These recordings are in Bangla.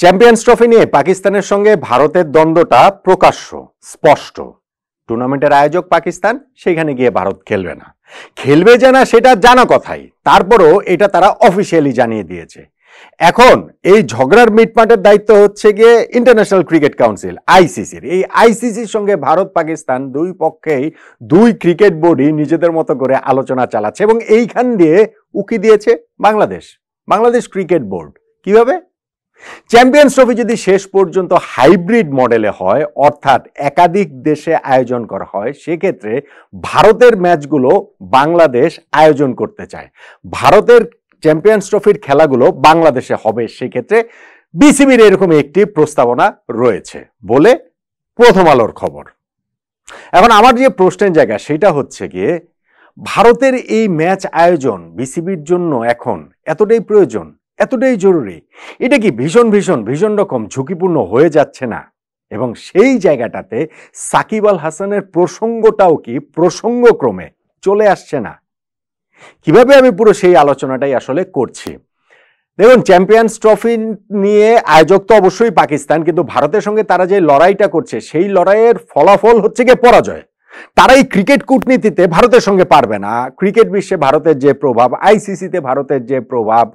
চ্যাম্পিয়ন্স ট্রফি নিয়ে পাকিস্তানের সঙ্গে ভারতের দ্বন্দ্বটা প্রকাশ্য, স্পষ্ট। টুর্নামেন্টের আয়োজক পাকিস্তান, সেখানে গিয়ে ভারত খেলবে না। খেলবে যে না সেটা জানা কথাই, তারপরও এটা তারা অফিসিয়ালি জানিয়ে দিয়েছে। এখন এই ঝগড়ার মিটমাটের দায়িত্ব হচ্ছে গিয়ে ইন্টারন্যাশনাল ক্রিকেট কাউন্সিল, আইসিসির। এই আইসিসির সঙ্গে ভারত পাকিস্তান দুই পক্ষেই দুই ক্রিকেট বোর্ডই নিজেদের মতো করে আলোচনা চালাচ্ছে এবং এইখান দিয়ে উকি দিয়েছে বাংলাদেশ ক্রিকেট বোর্ড। কিভাবে? চ্যাম্পিয়ন্স ট্রফি যদি শেষ পর্যন্ত হাইব্রিড মডেলে হয়, অর্থাৎ একাধিক দেশে আয়োজন করা হয়, সেক্ষেত্রে ভারতের ম্যাচগুলো বাংলাদেশ আয়োজন করতে চায়। ভারতের চ্যাম্পিয়ন্স ট্রফির খেলাগুলো বাংলাদেশে হবে, সেক্ষেত্রে বিসিবির এরকম একটি প্রস্তাবনা রয়েছে বলে প্রথম আলোর খবর। এখন আমার যে প্রশ্নের জায়গা সেটা হচ্ছে গিয়ে, ভারতের এই ম্যাচ আয়োজন বিসিবির জন্য এখন এতটাই প্রয়োজন, এতটাই জরুরি? এটা কি ভীষণ রকম ঝুঁকিপূর্ণ হয়ে যাচ্ছে না? এবং সেই জায়গাটাতে সাকিব আল হাসানের প্রসঙ্গটাও কি প্রসঙ্গক্রমে চলে আসছে না? কিভাবে আমি পুরো সেই আলোচনাটাই আসলে করছি। দেখুন, চ্যাম্পিয়ন্স ট্রফি নিয়ে আয়োজক তো অবশ্যই পাকিস্তান, কিন্তু ভারতের সঙ্গে তারা যে লড়াইটা করছে সেই লড়াইয়ের ফলাফল হচ্ছে গিয়ে পরাজয়। তারা এই ক্রিকেট কূটনীতিতে ভারতের সঙ্গে পারবে না। ক্রিকেট বিশ্বে ভারতের যে প্রভাব, আইসিসিতে ভারতের যে প্রভাব,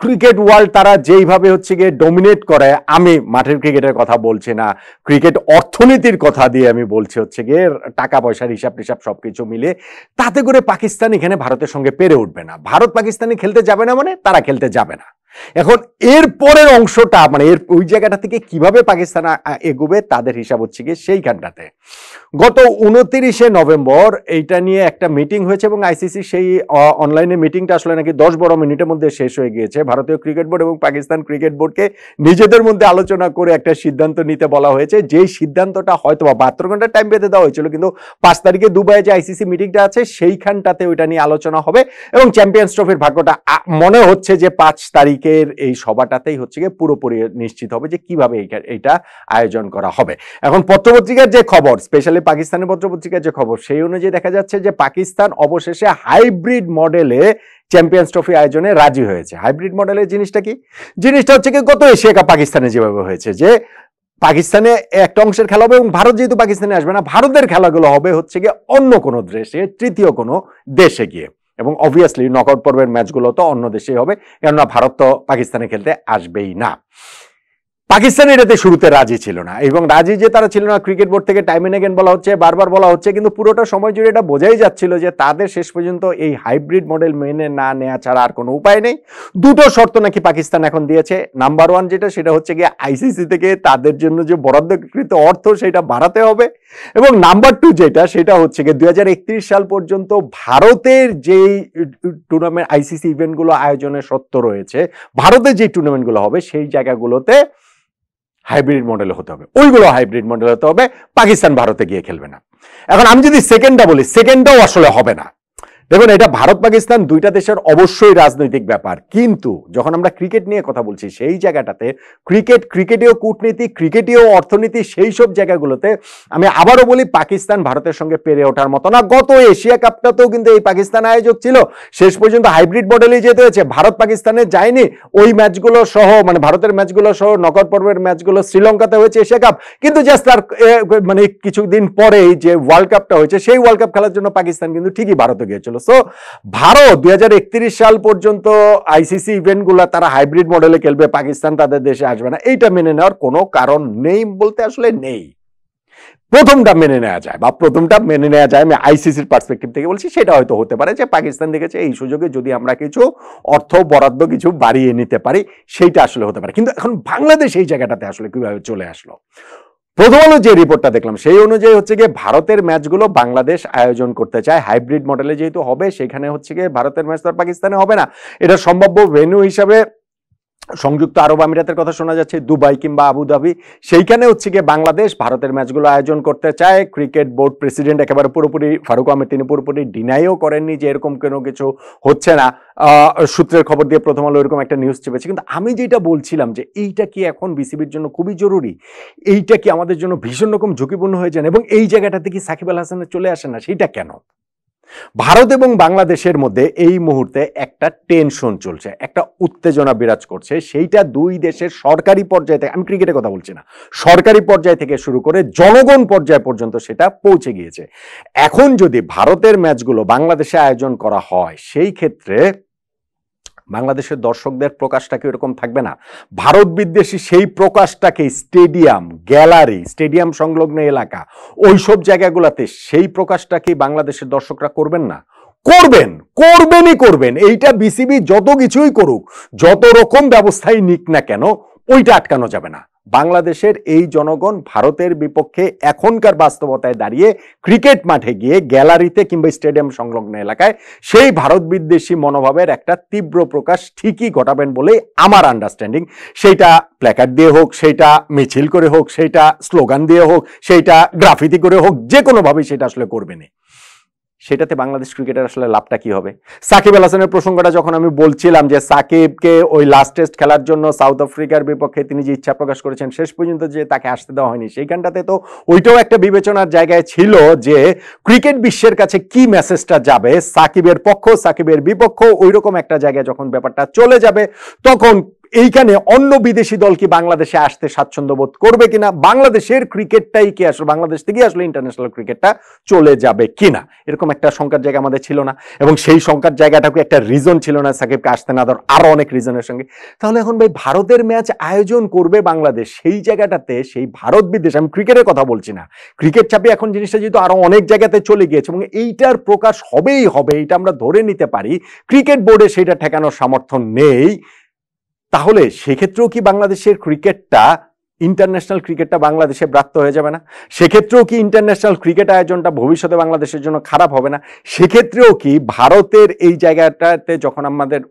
ক্রিকেট ওয়ার্ল্ড তারা যেইভাবে হচ্ছে গিয়ে ডমিনেট করে, আমি মাঠের ক্রিকেটের কথা বলছি না, ক্রিকেট অর্থনীতির কথা দিয়ে আমি বলছি, হচ্ছে গিয়ে টাকা পয়সার হিসাব টিসাব সবকিছু মিলে, তাতে করে পাকিস্তান এখানে ভারতের সঙ্গে পেরে উঠবে না। ভারত পাকিস্তানে খেলতে যাবে না মানে তারা খেলতে যাবে না। এখন এর পরের অংশটা, মানে এর ওই জায়গাটা থেকে কিভাবে পাকিস্তান এগোবে তাদের হিসাব হচ্ছে গিয়ে সেইখানটাতে। গত 29শে নভেম্বর এইটা নিয়ে একটা মিটিং হয়েছে এবং আইসিসি সেই অনলাইনে মিটিংটা আসলে নাকি 10-12 মিনিটের মধ্যে শেষ হয়ে গিয়েছে। ভারতীয় ক্রিকেট বোর্ড এবং পাকিস্তান ক্রিকেট বোর্ডকে নিজেদের মধ্যে আলোচনা করে একটা সিদ্ধান্ত নিতে বলা হয়েছে, যেই সিদ্ধান্তটা হয়তো বা 72 ঘন্টার টাইম বেঁধে দেওয়া হয়েছিল, কিন্তু 5 তারিখে দুবাইয়ে যে আইসিসি মিটিংটা আছে সেইখানটাতে ওইটা নিয়ে আলোচনা হবে এবং চ্যাম্পিয়ন্স ট্রফির ভাগ্যটা মনে হচ্ছে যে 5 তারিখের এই সভাটাতেই হচ্ছে গিয়ে পুরোপুরি নিশ্চিত হবে যে কিভাবে এইটা আয়োজন করা হবে। এখন পত্রপত্রিকার যে খবর, স্পেশালি পাকিস্তানের পত্রপত্রিকার যে খবর, সেই অনুযায়ী দেখা যাচ্ছে যে পাকিস্তান অবশেষে হাইব্রিড মডেলে চ্যাম্পিয়ন্স ট্রফি আয়োজনে রাজি হয়েছে। হাইব্রিড মডেলের জিনিসটা কি? জিনিসটা হচ্ছে কি, গত এশিয়া কাপ পাকিস্তানে যেভাবে হয়েছে, যে পাকিস্তানে একটা অংশের খেলা হবে এবং ভারত যেহেতু পাকিস্তানে আসবে না, ভারতের খেলাগুলো হবে হচ্ছে গিয়ে অন্য কোনো দেশে, তৃতীয় কোনো দেশে গিয়ে, এবং অবভিয়াসলি নকআউট পর্বের ম্যাচগুলো তো অন্য দেশেই হবে, কেননা ভারত তো পাকিস্তানে খেলতে আসবেই না। পাকিস্তান এটাতে শুরুতে রাজি ছিল না, এবং রাজি যে তারা ছিল না, ক্রিকেট বোর্ড থেকে টাইম এন্ড এগেন বলা হচ্ছে, বারবার বলা হচ্ছে, কিন্তু পুরোটা সময় জুড়ে এটা বোঝাই যাচ্ছিল যে তাদের শেষ পর্যন্ত এই হাইব্রিড মডেল মেনে না নেওয়া ছাড়া আর কোনো উপায় নেই। দুটো শর্ত নাকি পাকিস্তান এখন দিয়েছে। নাম্বার 1 যেটা, সেটা হচ্ছে গিয়ে আইসিসি থেকে তাদের জন্য যে বরাদ্দকৃত অর্থ সেটা বাড়াতে হবে, এবং নাম্বার 2 যেটা, সেটা হচ্ছে গিয়ে 2031 সাল পর্যন্ত ভারতের যেই টুর্নামেন্ট আইসিসি ইভেন্টগুলো আয়োজনের সত্ত্ব রয়েছে, ভারতের যে টুর্নামেন্টগুলো হবে সেই জায়গাগুলোতে হাইব্রিড মডেলে হতে হবে, ওইগুলো হাইব্রিড মডেল হতে হবে। পাকিস্তান ভারতে গিয়ে খেলবে না। এখন আমি যদি সেকেন্ডটা বলি, সেকেন্ডটাও আসলে হবে না। দেখুন, এটা ভারত পাকিস্তান দুইটা দেশের অবশ্যই রাজনৈতিক ব্যাপার, কিন্তু যখন আমরা ক্রিকেট নিয়ে কথা বলছি সেই জায়গাটাতে ক্রিকেটীয় কূটনীতি, ক্রিকেটীয় অর্থনীতি, সেই সব জায়গাগুলোতে আমি আবারও বলি, পাকিস্তান ভারতের সঙ্গে পেরে ওঠার মতো না। গত এশিয়া কাপটাতেও কিন্তু এই পাকিস্তান আয়োজক ছিল, শেষ পর্যন্ত হাইব্রিড মডেলেই যেতে হয়েছে। ভারত পাকিস্তানে যায়নি, ওই ম্যাচগুলো সহ, মানে ভারতের ম্যাচগুলো সহ নকআউট পর্বের ম্যাচগুলো শ্রীলঙ্কাতে হয়েছে এশিয়া কাপ, কিন্তু জাস্ট তার মানে কিছুদিন পরেই যে ওয়ার্ল্ড কাপটা হয়েছে, সেই ওয়ার্ল্ড কাপ খেলার জন্য পাকিস্তান কিন্তু ঠিকই ভারতে গিয়েছিল। সো ভারত 2031 সাল পর্যন্ত আইসিসি ইভেন্টগুলো তারা হাইব্রিড মডেলে খেলবে, পাকিস্তান তাদের দেশে আসবে না, এইটা মেনে নেওয়ার কোনো কারণ নেই বলতে আসলে নেই। প্রথমটা মেনে নেওয়া যায়, আমি আইসিসির পার্সপেক্টিভ থেকে বলছি, সেটা হয়তো হতে পারে যে পাকিস্তান দেখেছে এই সুযোগে যদি আমরা কিছু অর্থ বরাদ্দ কিছু বাড়িয়ে নিতে পারি, সেইটা আসলে হতে পারে। কিন্তু এখন বাংলাদেশ এই জায়গাটাতে আসলে কিভাবে চলে আসলো? প্রথম আলো যে রিপোর্টটা দেখলাম সেই অনুযায়ী হচ্ছে গিয়ে ভারতের ম্যাচগুলো বাংলাদেশ আয়োজন করতে চায়, হাইব্রিড মডেলে যেহেতু হবে, সেখানে হচ্ছে গিয়ে ভারতের ম্যাচ তো আর পাকিস্তানে হবে না। এটা সম্ভাব্য ভেন্যু হিসাবে সংযুক্ত আরব আমিরাতের কথা শোনা যাচ্ছে, দুবাই কিংবা আবুধাবি, সেইখানে হচ্ছে গিয়ে বাংলাদেশ ভারতের ম্যাচগুলো আয়োজন করতে চায়। ক্রিকেট বোর্ড প্রেসিডেন্ট একেবারে পুরোপুরি, ফারুক আহমেদ, তিনি পুরোপুরি ডিনাইও করেননি যে এরকম কোনো কিছু হচ্ছে না। সূত্রের খবর দিয়ে প্রথম আলো এরকম একটা নিউজ চেপেছে। কিন্তু আমি যেটা বলছিলাম যে এইটা কি এখন বিসিবির জন্য খুবই জরুরি, এইটা কি আমাদের জন্য ভীষণ রকম ঝুঁকিপূর্ণ হয়ে যায়, এবং এই জায়গাটাতে কি সাকিব আল হাসানের চলে আসে না, সেইটা কেন? ভারত এবং বাংলাদেশের মধ্যে এই মুহূর্তে একটা টেনশন চলছে, একটা উত্তেজনা বিরাজ করছে। সেইটা দুই দেশের সরকারি পর্যায়ে থেকে, আমি ক্রিকেটের কথা বলছি না, সরকারি পর্যায় থেকে শুরু করে জনগণ পর্যায় পর্যন্ত সেটা পৌঁছে গিয়েছে। এখন যদি ভারতের ম্যাচগুলো বাংলাদেশে আয়োজন করা হয়, সেই ক্ষেত্রে বাংলাদেশের দর্শকদের প্রকাশটাকে এরকম থাকবে না। ভারত বিদ্বেষী সেই প্রকাশটাকে স্টেডিয়াম, গ্যালারি, স্টেডিয়াম সংলগ্ন এলাকা, ওইসব জায়গাগুলোতে সেই প্রকাশটা কি বাংলাদেশের দর্শকরা করবেন না? করবেন, করবেনই করবেন। এইটা বিসিবি যত কিছুই করুক, যত রকম ব্যবস্থাই নিক না কেন, ওইটা আটকানো যাবে না। বাংলাদেশের এই জনগণ ভারতের বিপক্ষে এখনকার বাস্তবতায় দাঁড়িয়ে ক্রিকেট মাঠে গিয়ে গ্যালারিতে কিংবা স্টেডিয়াম সংলগ্ন এলাকায় সেই ভারত বিদ্বেষী মনোভাবের একটা তীব্র প্রকাশ ঠিকই ঘটাবেন বলেই আমার আন্ডারস্ট্যান্ডিং। সেইটা প্ল্যাকার্ড দিয়ে হোক, সেইটা মিছিল করে হোক, সেইটা স্লোগান দিয়ে হোক, সেইটা গ্রাফিতি করে হোক, যে কোনোভাবেই সেটা আসলে করবেনই। সেটাতে বাংলাদেশ ক্রিকেটের আসলে লাভটা কি হবে? সাকিব আল হাসানের প্রসঙ্গটা যখন আমি বলছিলাম যে সাকিবকে ওই লাস্ট টেস্ট খেলার জন্য সাউথ আফ্রিকার বিপক্ষে তিনি যে ইচ্ছা প্রকাশ করেছেন, শেষ পর্যন্ত যে তাকে আসতে দেওয়া হয়নি, সেইখানটাতে তো ওইটাও একটা বিবেচনার জায়গায় ছিল যে ক্রিকেট বিশ্বের কাছে কি মেসেজটা যাবে, সাকিবের পক্ষ সাকিবের বিপক্ষ, ওইরকম একটা জায়গায় যখন ব্যাপারটা চলে যাবে, তখন এইখানে অন্য বিদেশি দল কি বাংলাদেশে আসতে স্বাচ্ছন্দ্য বোধ করবে কিনা, বাংলাদেশের ক্রিকেটটাই কি আসলে বাংলাদেশ থেকে আসলে ইন্টারন্যাশনাল ক্রিকেটটা চলে যাবে কিনা, এরকম একটা শঙ্কার জায়গা আমাদের ছিল না। এবং সেই শঙ্কার জায়গাটাকে একটা রিজন ছিল না সাকিবকে আসতে না দেওয়ার, আরো অনেক রিজনের সঙ্গে। তাহলে এখন ভাই ভারতের ম্যাচ আয়োজন করবে বাংলাদেশ, সেই জায়গাটাতে সেই ভারত বিদ্বেষ, আমি ক্রিকেটের কথা বলছি না, ক্রিকেট চাপে এখন জিনিসটা যেহেতু আরো অনেক জায়গাতে চলে গিয়েছে এবং এইটার প্রকাশ হবেই হবে, এটা আমরা ধরে নিতে পারি। ক্রিকেট বোর্ডে সেটা ঠেকানোর সামর্থ্য নেই। তাহলে সেক্ষেত্রেও কি বাংলাদেশের ক্রিকেটটা, ইন্টারন্যাশনাল ক্রিকেটটা বাংলাদেশে ব্রাত্য হয়ে যাবে না? সেক্ষেত্রেও কি ইন্টারন্যাশনাল ক্রিকেট আয়োজনটা ভবিষ্যতে বাংলাদেশের জন্য খারাপ হবে না? সেক্ষেত্রেও কি ভারতের এই জায়গাটাতে যখন আমাদের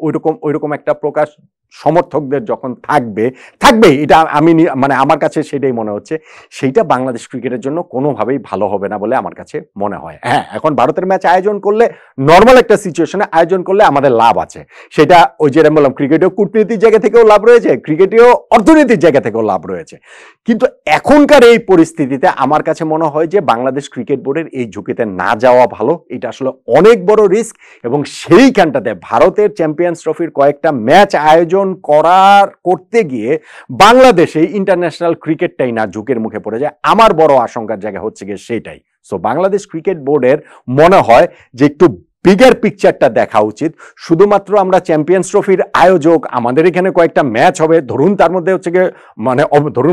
ওইরকম একটা প্রকাশ সমর্থকদের যখন থাকবেই, এটা আমি মানে আমার কাছে সেটাই মনে হচ্ছে, সেইটা বাংলাদেশ ক্রিকেটের জন্য কোনোভাবেই ভালো হবে না বলে আমার কাছে মনে হয়। হ্যাঁ, এখন ভারতের ম্যাচ আয়োজন করলে, নর্মাল একটা সিচুয়েশনে আয়োজন করলে আমাদের লাভ আছে। সেটা ওই যে আমি বললাম, ক্রিকেটেও কূটনীতির জায়গা থেকেও লাভ রয়েছে, ক্রিকেটেও অর্থনীতির জায়গা থেকেও লাভ রয়েছে। কিন্তু এখনকার এই পরিস্থিতিতে আমার কাছে মনে হয় যে বাংলাদেশ ক্রিকেট বোর্ডের এই ঝুঁকিতে না যাওয়া ভালো। এটা আসলে অনেক বড় রিস্ক এবং সেইখানটাতে ভারতের চ্যাম্পিয়ন্স ট্রফির কয়েকটা ম্যাচ আয়োজন করতে গিয়ে বাংলাদেশে ইন্টারন্যাশনাল ক্রিকেটটাই না ঝুঁকির মুখে পড়ে যায়, আমার বড় আশঙ্কার জায়গা হচ্ছে গিয়ে সেইটাই। সো বাংলাদেশ ক্রিকেট বোর্ডের মনে হয় যে একটু বিগার পিকচারটা দেখা উচিত। শুধুমাত্র আমরা চ্যাম্পিয়ন্স ট্রফির আয়োজক, আমাদের এখানে কয়েকটা ম্যাচ হবে, ধরুন তার মধ্যে হচ্ছে গিয়ে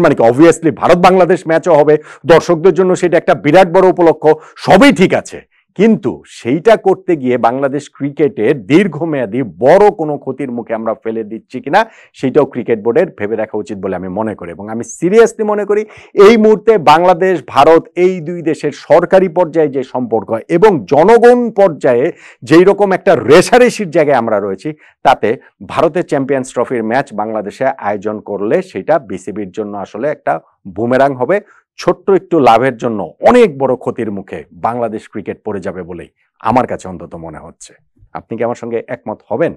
মানে কি অবভিয়াসলি ভারত বাংলাদেশ ম্যাচও হবে, দর্শকদের জন্য সেটা একটা বিরাট বড় উপলক্ষ, সবই ঠিক আছে। কিন্তু সেইটা করতে গিয়ে বাংলাদেশ ক্রিকেটের দীর্ঘমেয়াদী বড় কোনো ক্ষতির মুখে আমরা ফেলে দিচ্ছি কিনা, সেটাও ক্রিকেট বোর্ডের ভেবে দেখা উচিত বলে আমি মনে করি। এবং আমি সিরিয়াসলি মনে করি এই মুহূর্তে বাংলাদেশ ভারত এই দুই দেশের সরকারি পর্যায়ে যে সম্পর্ক এবং জনগণ পর্যায়ে যেই রকম একটা রেশারেশির জায়গায় আমরা রয়েছি, তাতে ভারতের চ্যাম্পিয়ন্স ট্রফির ম্যাচ বাংলাদেশে আয়োজন করলে সেটা বিসিবির জন্য আসলে একটা বুমেরাং হবে। ছোট্ট একটু লাভের জন্য অনেক বড় ক্ষতির মুখে বাংলাদেশ ক্রিকেট পড়ে যাবে বলেই আমার কাছে অন্তত মনে হচ্ছে। আপনি কি আমার সঙ্গে একমত হবেন?